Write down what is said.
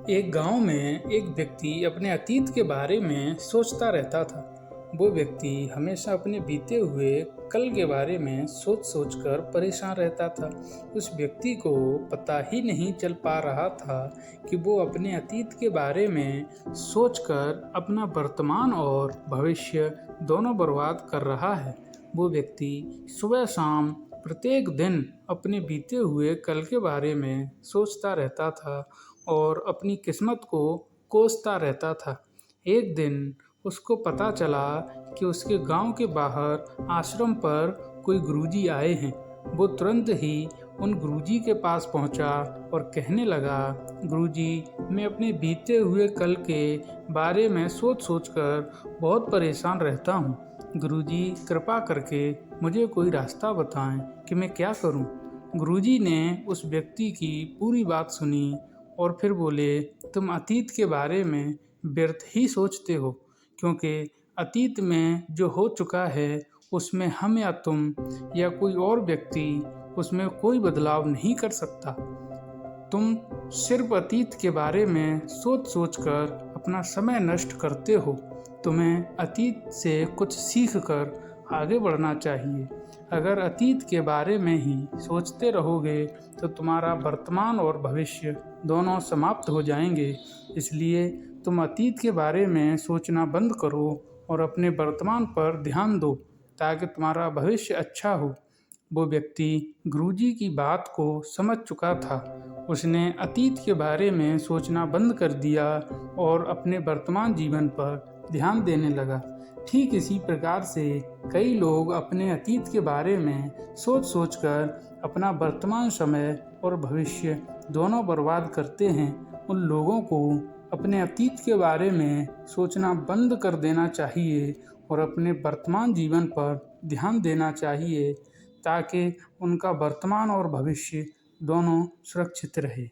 एक गांव में एक व्यक्ति अपने अतीत के बारे में सोचता रहता था। वो व्यक्ति हमेशा अपने बीते हुए कल के बारे में सोच सोचकर परेशान रहता था। उस व्यक्ति को पता ही नहीं चल पा रहा था कि वो अपने अतीत के बारे में सोचकर अपना वर्तमान और भविष्य दोनों बर्बाद कर रहा है। वो व्यक्ति सुबह शाम प्रत्येक दिन अपने बीते हुए कल के बारे में सोचता रहता था और अपनी किस्मत को कोसता रहता था। एक दिन उसको पता चला कि उसके गांव के बाहर आश्रम पर कोई गुरुजी आए हैं। वो तुरंत ही उन गुरुजी के पास पहुंचा और कहने लगा, गुरुजी, मैं अपने बीते हुए कल के बारे में सोच सोचकर बहुत परेशान रहता हूँ। गुरुजी, कृपा करके मुझे कोई रास्ता बताएं कि मैं क्या करूं। गुरुजी ने उस व्यक्ति की पूरी बात सुनी और फिर बोले, तुम अतीत के बारे में व्यर्थ ही सोचते हो, क्योंकि अतीत में जो हो चुका है उसमें हम या तुम या कोई और व्यक्ति उसमें कोई बदलाव नहीं कर सकता। तुम सिर्फ अतीत के बारे में सोच सोचकर अपना समय नष्ट करते हो। तुम्हें अतीत से कुछ सीख कर आगे बढ़ना चाहिए। अगर अतीत के बारे में ही सोचते रहोगे तो तुम्हारा वर्तमान और भविष्य दोनों समाप्त हो जाएंगे। इसलिए तुम अतीत के बारे में सोचना बंद करो और अपने वर्तमान पर ध्यान दो, ताकि तुम्हारा भविष्य अच्छा हो। वो व्यक्ति गुरुजी की बात को समझ चुका था। उसने अतीत के बारे में सोचना बंद कर दिया और अपने वर्तमान जीवन पर ध्यान देने लगा। ठीक इसी प्रकार से कई लोग अपने अतीत के बारे में सोच सोचकर अपना वर्तमान समय और भविष्य दोनों बर्बाद करते हैं। उन लोगों को अपने अतीत के बारे में सोचना बंद कर देना चाहिए और अपने वर्तमान जीवन पर ध्यान देना चाहिए, ताकि उनका वर्तमान और भविष्य दोनों सुरक्षित रहे।